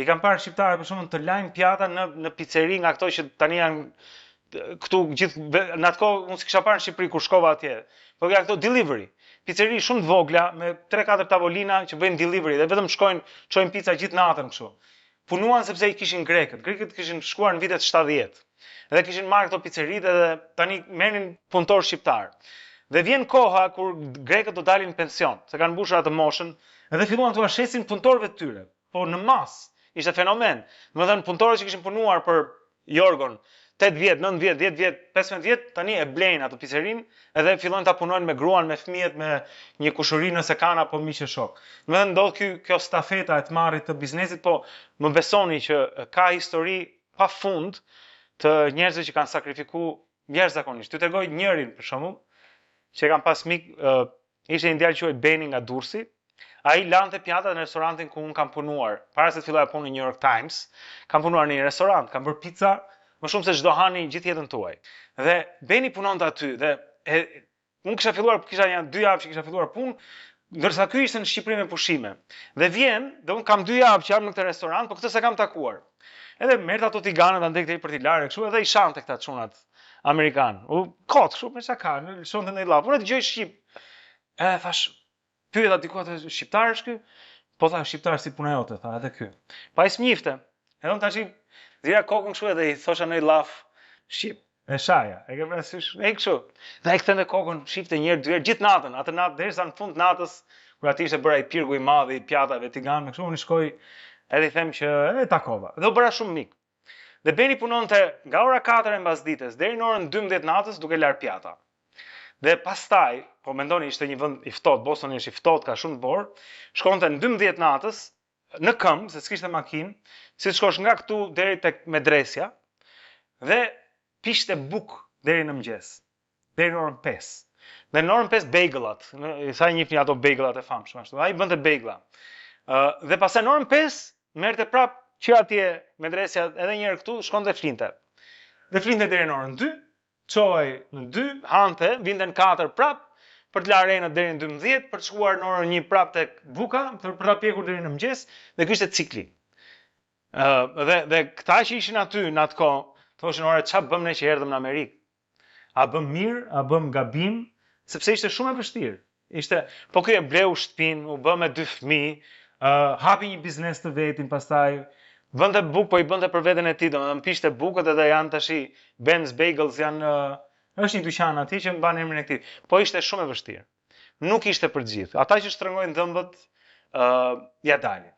I kam parë shqiptarë për shembull të lajm pjata në pizzeri nga ato që tani janë këtu gjithë në atë kohë unë s'kisha parë në Shqipëri kur shkova atje. Po nga këto delivery. Pizzeri shumë të vogla me 3-4 tavolina që bëjnë delivery dhe vetëm shkojnë, çojnë pica gjithë natën kështu. Punuan sepse i kishin grekët. Grekët kishin shkuar në vitet 70. Dhe kishin marrë këto pizzeritë dhe tani merrnin punëtor shqiptar. Dhe vjen koha kur grekët do dalin në pension, se kanë mbushur atë moshën, dhe filluan t'u ashesin punëtorëve të tyre. Po në masë, ishte fenomen. Domethënë punëtorët që kishin punuar për Jorgon 8 vjet, 9 vjet, 10 vjet, 15 vjet, tani e blejnë atë pizzerin edhe fillojnë ta punojnë me gruan, me fëmijët, me një kushuri nëse kanë apo miq e shok. Domethënë ndodh kjo stafeta e të marrit të biznesit, po më besoni që ka histori pafund të njerëzve që kanë sakrifikuar jashtëzakonisht. T'ju tregoj njërin për shembull, që kam pas mik, ishte një djalë quhet Beni nga Durrësi. Ai lante pjatat në restorantin ku un kam punuar. Para se të filloja punën në New York Times, kam punuar në një restorant, kam bërë pica më shumë se çdo hani gjithë jetën tuaj. Dhe Beni punonte aty dhe unë kisha janë 2 javë që kisha filluar punë, ndërsa ky ishte në Shqipëri me pushime. Dhe vjen, dhe unë kam 2 javë që jam në këtë restorant, por këtë s'e kam takuar. Edhe merrte ato tiganët andej këtej për t'i larë kështu, edhe i shante këta çunat amerikan. U kot kështu me çka, shonte në llap. Unë dëgjoj shqip. Thash, pyeta diku atë shqiptar është ky? Po tha shqiptar si puna jote, tha edhe ky. Pa i smifte. Edhe unë tash zira kokën kështu edhe i thosha në llaf shqip. E shaja, e ke parasysh? E kështu. Dhe ai kthente kokën, shifte një herë, 2 herë gjithë natën, atë natë derisa në fund natës, kur aty ishte bëra i pirgu i madh i pjatave tigan, me kështu unë shkoj edhe i them që e takova. Dhe u bëra shumë mik. Dhe Beni punonte nga ora 4 e mbasdites deri në orën 12 natës duke lar pjata. Dhe pastaj, po mendoni ishte një vend i ftohtë, Boston është i ftohtë, ka shumë borë, shkonte në 12 natës në këmbë, se s'kishte makinë, si shkosh nga këtu deri tek Medresja dhe pishte buk deri në mëngjes, deri në orën 5. Dhe në orën 5 bagelat, sa i njihni ato bagelat e famshme ashtu. Ai bënte bagela. Dhe pastaj në orën 5 merrte prap që atje Medresja edhe një herë këtu shkonte flinte. Dhe flinte deri në orën 2, çoj në 2, hante, vinte në 4 prap për të larë renat deri në 12, për të shkuar në orën 1 prap tek buka, për ta pjekur deri në mëngjes, dhe ky ishte cikli. Dhe këta që ishin aty në atë kohë, thoshin ore ç'a bëm ne që erdhëm në Amerikë? A bëm mirë, a bëm gabim? Sepse ishte shumë e vështirë. Ishte, po ky e bleu shtëpinë, u bë me 2 fëmijë, hapi një biznes të vetin, pastaj vënte bukë, po i bënte për veten e tij, domethënë pishte bukët edhe janë tash Ben's Bagels janë është një dyqan aty që mban emrin e tij. Po ishte shumë e vështirë. Nuk ishte për të gjithë. Ata që shtrëngojnë dhëmbët ja dalin.